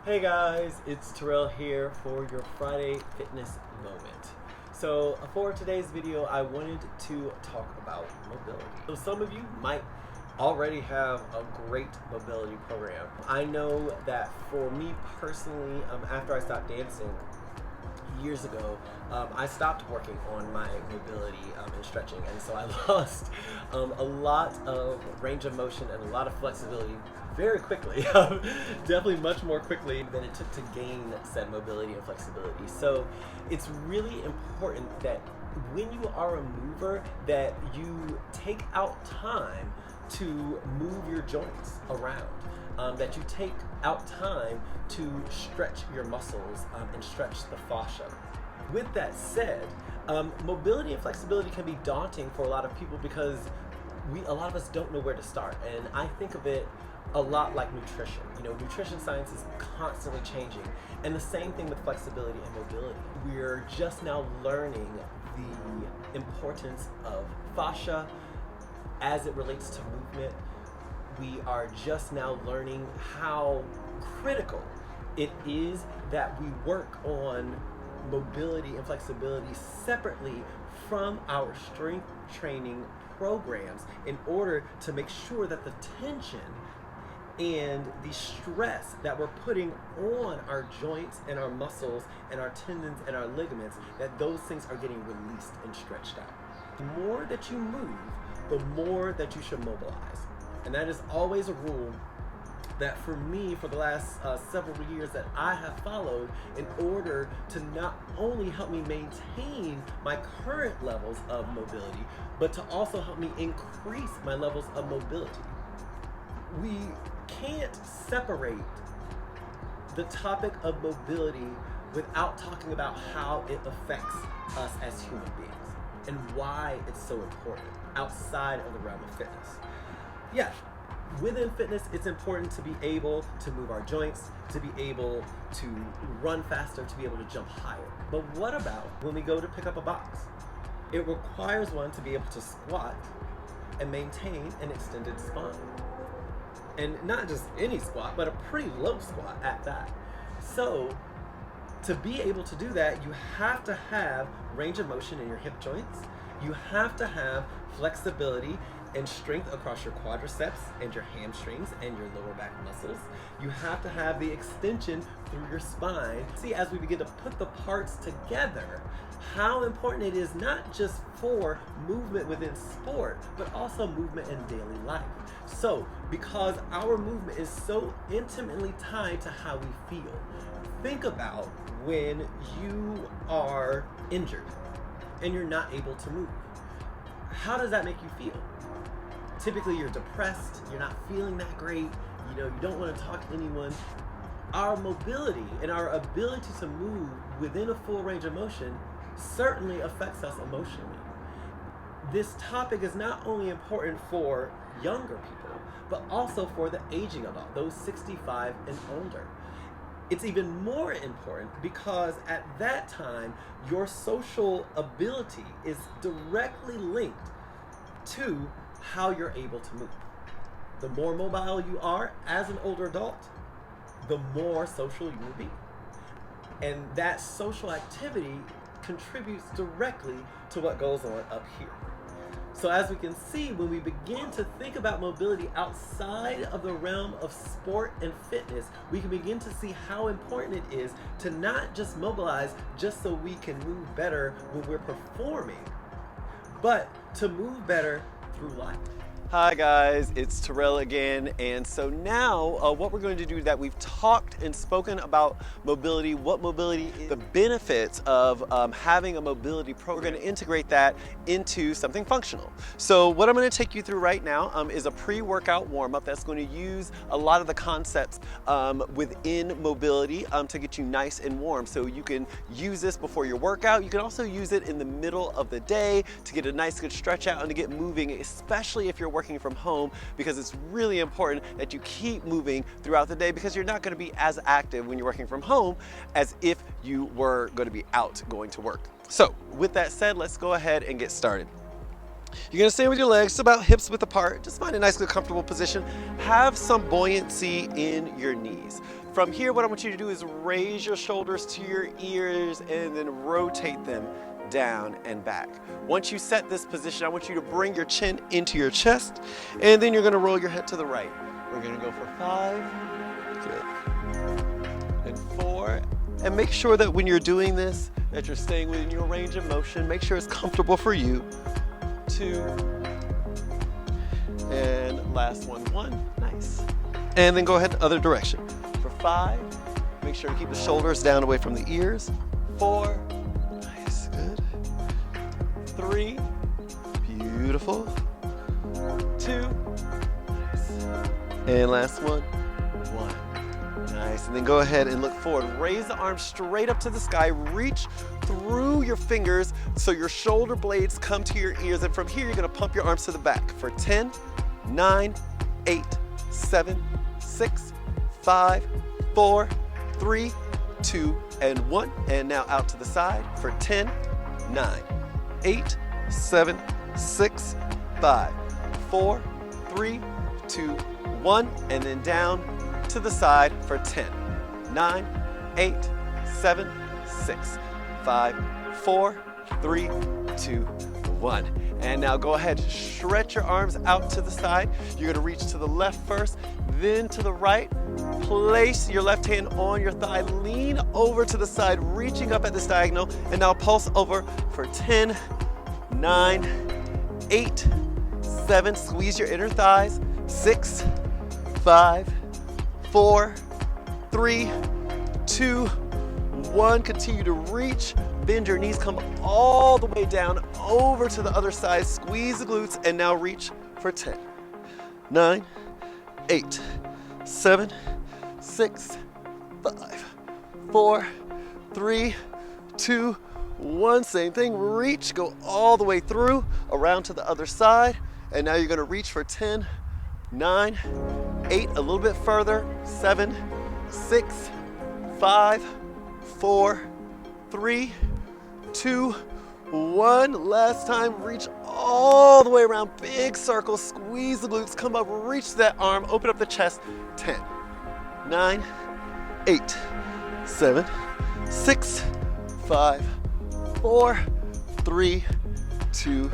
Hey guys, it's Terrell here for your Friday fitness moment. So for today's video, I wanted to talk about mobility. So some of you might already have a great mobility program. I know that for me personally, after I stopped dancing years ago, I stopped working on my mobility and stretching, and so I lost a lot of range of motion and a lot of flexibility very quickly. Definitely much more quickly than it took to gain said mobility and flexibility. So it's really important that when you are a mover, that you take out time to move your joints around. That you take out time to stretch your muscles and stretch the fascia. With that said, mobility and flexibility can be daunting for a lot of people because a lot of us don't know where to start. And I think of it a lot like nutrition. You know, nutrition science is constantly changing. And the same thing with flexibility and mobility. We're just now learning the importance of fascia as it relates to movement. We are just now learning how critical it is that we work on mobility and flexibility separately from our strength training programs in order to make sure that the tension and the stress that we're putting on our joints and our muscles and our tendons and our ligaments, that those things are getting released and stretched out. The more that you move, the more that you should mobilize. And that is always a rule that for me, for the last several years, that I have followed in order to not only help me maintain my current levels of mobility, but to also help me increase my levels of mobility. We can't separate the topic of mobility without talking about how it affects us as human beings and why it's so important outside of the realm of fitness. Yeah, within fitness, it's important to be able to move our joints, to be able to run faster, to be able to jump higher. But what about when we go to pick up a box? It requires one to be able to squat and maintain an extended spine. And not just any squat, but a pretty low squat at that. So to be able to do that, you have to have range of motion in your hip joints. You have to have flexibility and strength across your quadriceps and your hamstrings and your lower back muscles. You have to have the extension through your spine. See, as we begin to put the parts together, how important it is not just for movement within sport, but also movement in daily life. So, because our movement is so intimately tied to how we feel, think about when you are injured and you're not able to move. How does that make you feel? Typically you're depressed, you're not feeling that great, you don't want to talk to anyone. Our mobility and our ability to move within a full range of motion certainly affects us emotionally. This topic is not only important for younger people, but also for the aging adult, those 65 and older. It's even more important because at that time, your social ability is directly linked to how you're able to move. The more mobile you are as an older adult, the more social you will be. And that social activity contributes directly to what goes on up here. So as we can see, when we begin to think about mobility outside of the realm of sport and fitness, we can begin to see how important it is to not just mobilize just so we can move better when we're performing, but to move better through life. Hi guys, it's Terrell again, and so now what we're going to do, that we've talked and spoken about mobility, what mobility is, the benefits of having a mobility program. We're going to integrate that into something functional. So what I'm going to take you through right now is a pre-workout warm-up that's going to use a lot of the concepts within mobility to get you nice and warm. So you can use this before your workout. You can also use it in the middle of the day to get a nice good stretch out and to get moving, especially if you're working from home, because it's really important that you keep moving throughout the day, because you're not going to be as active when you're working from home as if you were going to be out going to work. So with that said, let's go ahead and get started. You're gonna stand with your legs about hips width apart. Just find a nice, good, comfortable position. Have some buoyancy in your knees. From here, what I want you to do is raise your shoulders to your ears and then rotate them down and back. Once you set this position, I want you to bring your chin into your chest, and then you're gonna roll your head to the right. We're gonna go for 5, good, and 4, and make sure that when you're doing this, that you're staying within your range of motion. Make sure it's comfortable for you. 2, and last one, 1, nice. And then go ahead the other direction. For 5, make sure to keep the shoulders down away from the ears. 4, nice, good. 3, beautiful. 2, nice. And last one, 1, nice. And then go ahead and look forward. Raise the arms straight up to the sky. Reach through your fingers so your shoulder blades come to your ears. And from here, you're gonna pump your arms to the back for 10, 9, 8, 7, 6, 5, 4, 3, 2, and 1. And now out to the side for 10, 9, 8, 7, 6, 5, 4, 3, 2, 1. And then down to the side for 10, 9, 8, 7, 6, 5, 4, 3, 2, 1. And now go ahead, stretch your arms out to the side. You're gonna reach to the left first, then to the right. Place your left hand on your thigh, lean over to the side, reaching up at this diagonal, and now pulse over for 10, 9, 8, 7, squeeze your inner thighs, 6, 5, 4, 3, 2, 1. Continue to reach, bend your knees, come all the way down over to the other side, squeeze the glutes, and now reach for 10, 9, 8, 7, 6, 5, 4, 3, 2, 1. Same thing, reach, go all the way through, around to the other side, and now you're gonna reach for 10, 9, 8, a little bit further, 7, 6, 5, 4, 3, 2, 1. Last time, reach all the way around, big circle, squeeze the glutes, come up, reach that arm, open up the chest, 10, 9, 8, 7, 6, 5, 4, 3, 2,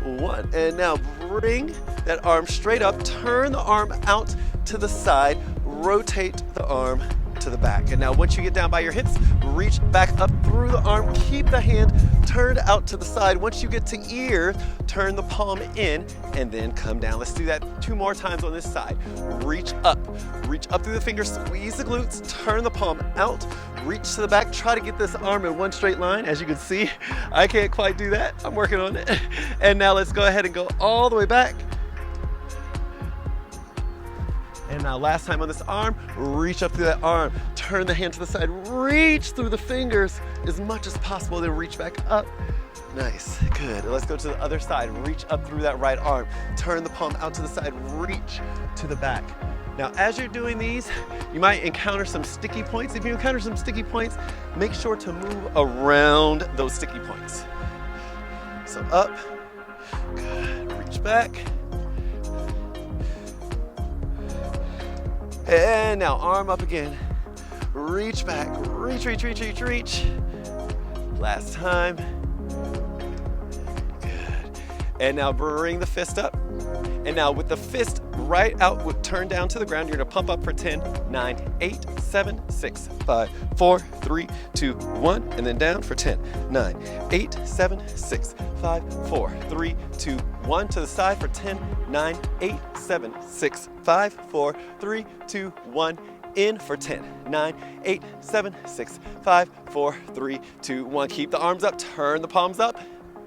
1. And now bring that arm straight up, turn the arm out to the side, rotate the arm to the back. And now once you get down by your hips, reach back up through the arm, keep the hand turned out to the side. Once you get to ear, turn the palm in and then come down. Let's do that 2 more times on this side. Reach up through the fingers, squeeze the glutes, turn the palm out, reach to the back, try to get this arm in one straight line. As you can see, I can't quite do that. I'm working on it. And now let's go ahead and go all the way back. And now last time on this arm, reach up through that arm, turn the hand to the side, reach through the fingers as much as possible, then reach back up. Nice, good. Let's go to the other side. Reach up through that right arm, turn the palm out to the side, reach to the back. Now, as you're doing these, you might encounter some sticky points. If you encounter some sticky points, make sure to move around those sticky points. So up, good, reach back. And now arm up again, reach back, reach. Last time, good. And now bring the fist up. And now with the fist right out, turn down to the ground, you're gonna pump up for 10, 9, 8, 7, 6, 5, 4, 3, 2, 1, and then down for 10, 9, 8, 7, 6, 5, 4, 3, 2, 1, to the side for 10, 9, 8, 7, 6, 5, 4, 3, 2, 1, in for 10, 9, 8, 7, 6, 5, 4, 3, 2, 1. Keep the arms up, turn the palms up,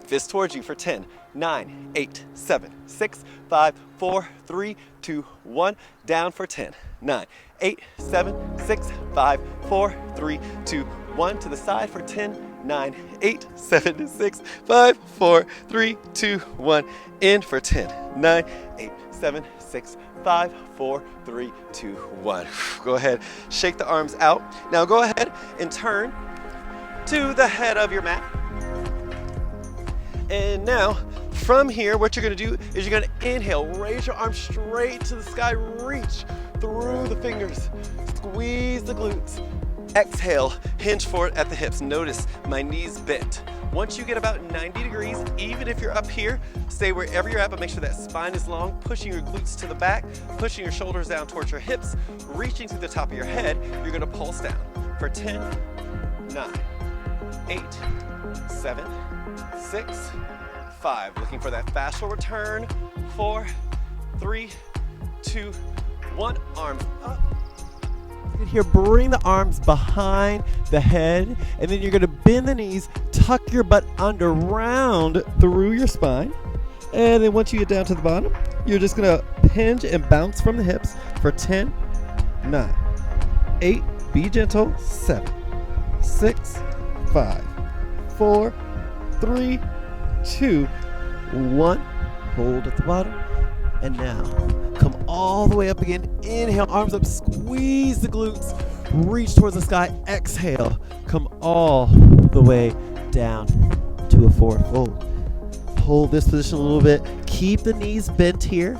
fist towards you for 10, 9, 8, 7, 6, 5, 4, 3, 2, 1. Down for 10, 9, 8, 7, 6, 5, 4, 3, 2, 1. To the side for 10, 9, 8, 7, 6, 5, 4, 3, 2, 1. In for 10, 9, 8, 7, 6, 5, 4, 3, 2, 1. Go ahead, shake the arms out. Now go ahead and turn to the head of your mat. And now, from here, what you're gonna do is you're gonna inhale, raise your arms straight to the sky, reach through the fingers, squeeze the glutes. Exhale, hinge forward at the hips. Notice my knees bent. Once you get about 90 degrees, even if you're up here, stay wherever you're at, but make sure that spine is long, pushing your glutes to the back, pushing your shoulders down towards your hips, reaching through the top of your head. You're gonna pulse down for 10, 9, 8, 7, 6, 5. Looking for that fast forward turn. 4, 3, 2, 1. Arms up. Here, bring the arms behind the head, and then you're gonna bend the knees, tuck your butt under, round through your spine, and then once you get down to the bottom, you're just gonna hinge and bounce from the hips for 10, 9, 8, be gentle, 7, 6, 5, 4, 3, 2, 1. Hold at the bottom, and now come all the way up again. Inhale, arms up, squeeze the glutes, reach towards the sky. Exhale, come all the way down to a forward fold. Hold this position a little bit. Keep the knees bent here.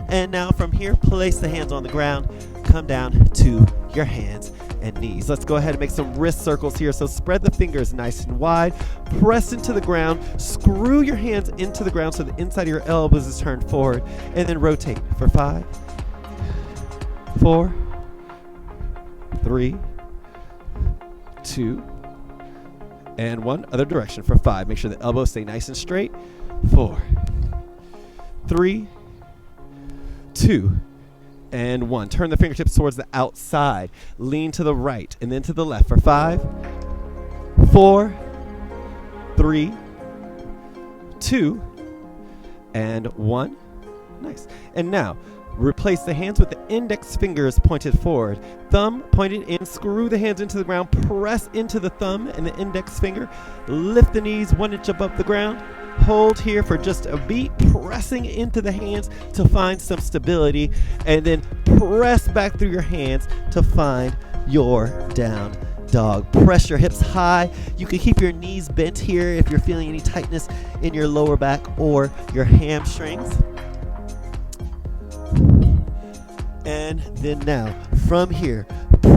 And now from here, place the hands on the ground. Come down to your hands and knees. Let's go ahead and make some wrist circles here. So spread the fingers nice and wide. Press into the ground. Screw your hands into the ground so the inside of your elbows is turned forward. And then rotate for 5, 4, 3, 2, and 1. Other direction for 5. Make sure the elbows stay nice and straight. 4, 3, 2, and 1. Turn the fingertips towards the outside. Lean to the right and then to the left for 5, 4, 3, 2, and 1. Nice. And now, replace the hands with the index fingers pointed forward. Thumb pointed in. Screw the hands into the ground. Press into the thumb and the index finger. Lift the knees 1 inch above the ground. Hold here for just a beat, pressing into the hands to find some stability, and then press back through your hands to find your down dog. Press your hips high. You can keep your knees bent here if you're feeling any tightness in your lower back or your hamstrings. And then now, from here,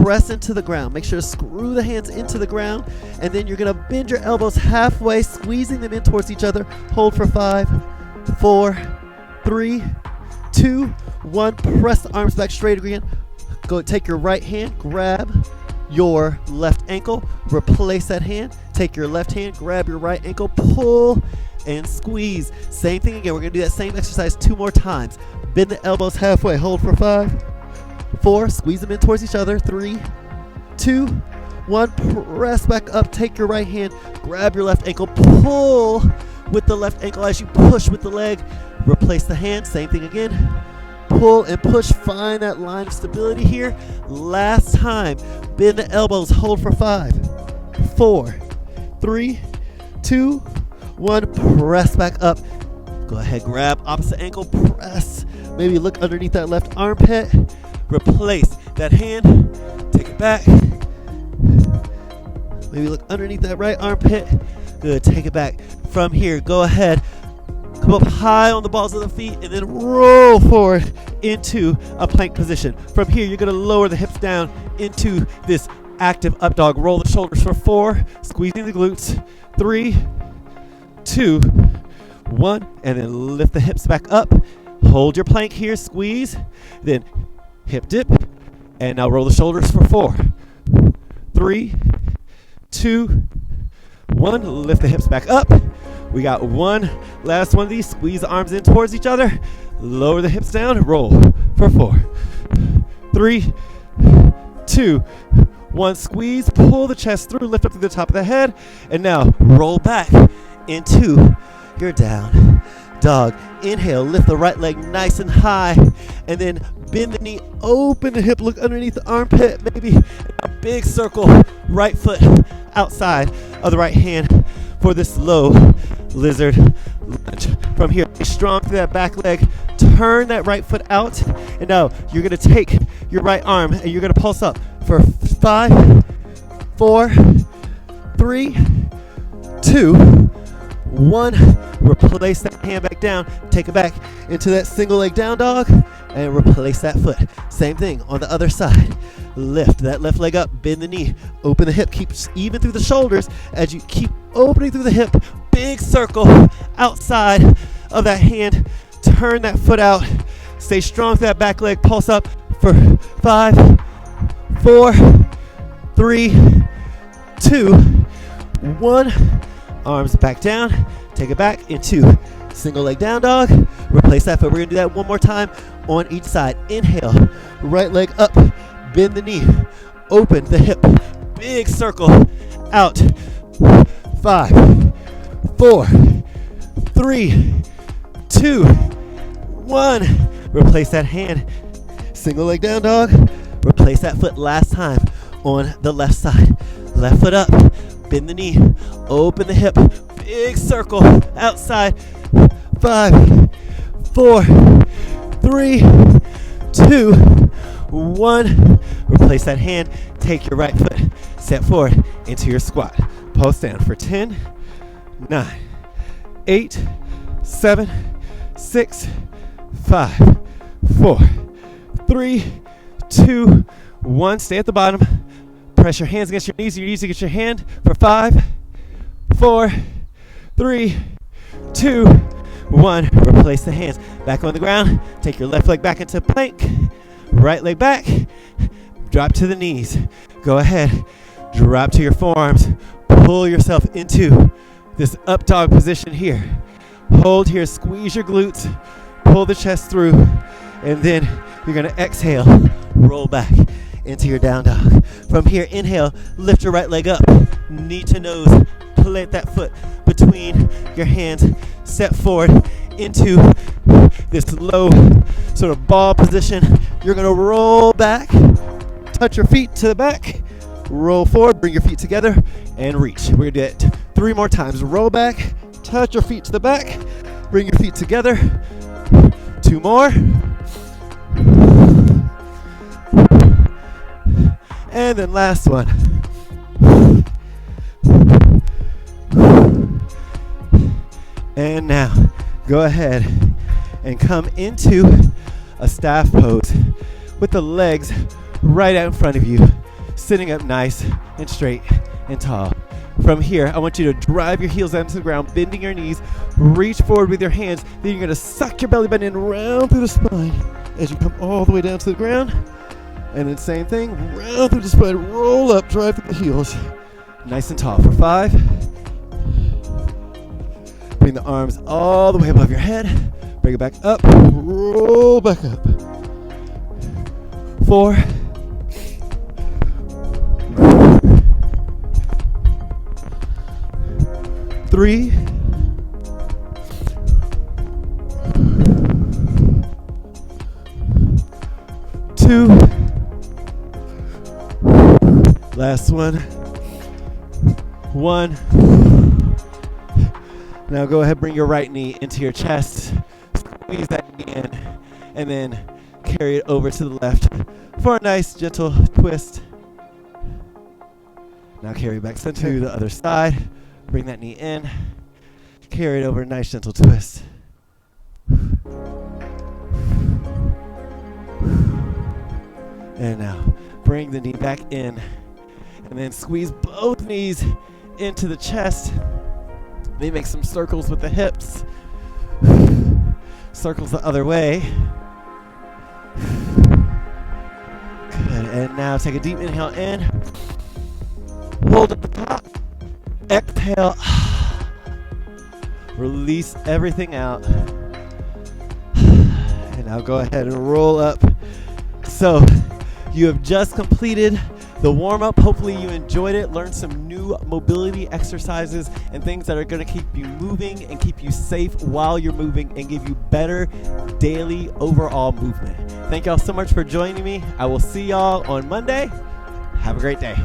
press into the ground. Make sure to screw the hands into the ground, and then you're gonna bend your elbows halfway, squeezing them in towards each other. Hold for 5, 4, 3, 2, 1. Press the arms back straight again. Go take your right hand, grab your left ankle, replace that hand. Take your left hand, grab your right ankle, pull and squeeze. Same thing again. We're gonna do that same exercise 2 more times. Bend the elbows halfway. Hold for 5, 4, squeeze them in towards each other. 3, 2, 1. Press back up. Take your right hand, grab your left ankle, pull with the left ankle as you push with the leg. Replace the hand. Same thing again. Pull and push. Find that line of stability here. Last time. Bend the elbows. Hold for 5, 4, 3, 2, 1. Press back up. Go ahead, grab opposite ankle, press. Maybe look underneath that left armpit. Replace that hand. Take it back. Maybe look underneath that right armpit. Good, take it back. From here, go ahead. Come up high on the balls of the feet and then roll forward into a plank position. From here, you're gonna lower the hips down into this active up dog. Roll the shoulders for 4, squeezing the glutes. 3, 2, 1, and then lift the hips back up. Hold your plank here, squeeze, then hip dip, and now roll the shoulders for 4, 3, 2, 1. Lift the hips back up. We got one last one of these. Squeeze the arms in towards each other. Lower the hips down. Roll for 4, 3, 2, 1. Squeeze, pull the chest through, lift up to the top of the head, and now roll back into your down dog. Inhale, lift the right leg nice and high, and then bend the knee, open the hip, look underneath the armpit, maybe a big circle, right foot outside of the right hand for this low lizard lunge. From here, stay strong through that back leg, turn that right foot out, and now you're gonna take your right arm and you're gonna pulse up for 5, 4, 3, 2, 1. Replace that hand back down. Take it back into that single leg down dog and replace that foot. Same thing on the other side. Lift that left leg up, bend the knee, open the hip, keep even through the shoulders as you keep opening through the hip. Big circle outside of that hand. Turn that foot out. Stay strong through that back leg. Pulse up for 5, 4, 3, 2, 1. Arms back down. Take it back into single leg down dog. Replace that foot. We're going to do that one more time on each side. Inhale. Right leg up. Bend the knee. Open the hip. Big circle out. 5, 4, 3, 2, 1. Replace that hand. Single leg down dog. Replace that foot last time on the left side. Left foot up. Bend the knee. Open the hip. Big circle outside. 5, 4, 3, 2, 1. Replace that hand. Take your right foot. Step forward into your squat. Pulse down for 10, 9, 8, 7, 6, 5, 4, 3, 2, 1. Stay at the bottom. Press your hands against your knees against your hand for 5, 4, 3, 2, 1. Replace the hands. Back on the ground. Take your left leg back into plank. Right leg back. Drop to the knees. Go ahead. Drop to your forearms. Pull yourself into this up dog position here. Hold here. Squeeze your glutes. Pull the chest through. And then you're going to exhale. Roll back into your down dog. From here, inhale. Lift your right leg up. Knee to nose. Plant that foot between your hands. Step forward into this low sort of ball position. You're going to roll back. Touch your feet to the back. Roll forward. Bring your feet together and reach. We're going to do it 3 more times. Roll back. Touch your feet to the back. Bring your feet together. 2 more. And then last one. And now, go ahead and come into a staff pose with the legs right out in front of you, sitting up nice and straight and tall. From here, I want you to drive your heels down to the ground, bending your knees, reach forward with your hands. Then you're going to suck your belly button in round through the spine as you come all the way down to the ground. And then same thing, round through the spine, roll up, drive through the heels. Nice and tall for 5. Bring the arms all the way above your head. Bring it back up, roll back up. 4. 3. 2. Last one. 1. Now go ahead, bring your right knee into your chest. Squeeze that knee in. And then carry it over to the left for a nice, gentle twist. Now carry it back to the other side. Bring that knee in. Carry it over, nice, gentle twist. And now bring the knee back in. And then squeeze both knees into the chest. Then make some circles with the hips. Circles the other way. Good. And now take a deep inhale in. Hold at the top. Exhale. Release everything out. And now go ahead and roll up. So you have just completed the warm-up. Hopefully you enjoyed it, learned some new mobility exercises and things that are going to keep you moving and keep you safe while you're moving and give you better daily overall movement. Thank y'all so much for joining me. I will see y'all on Monday. Have a great day.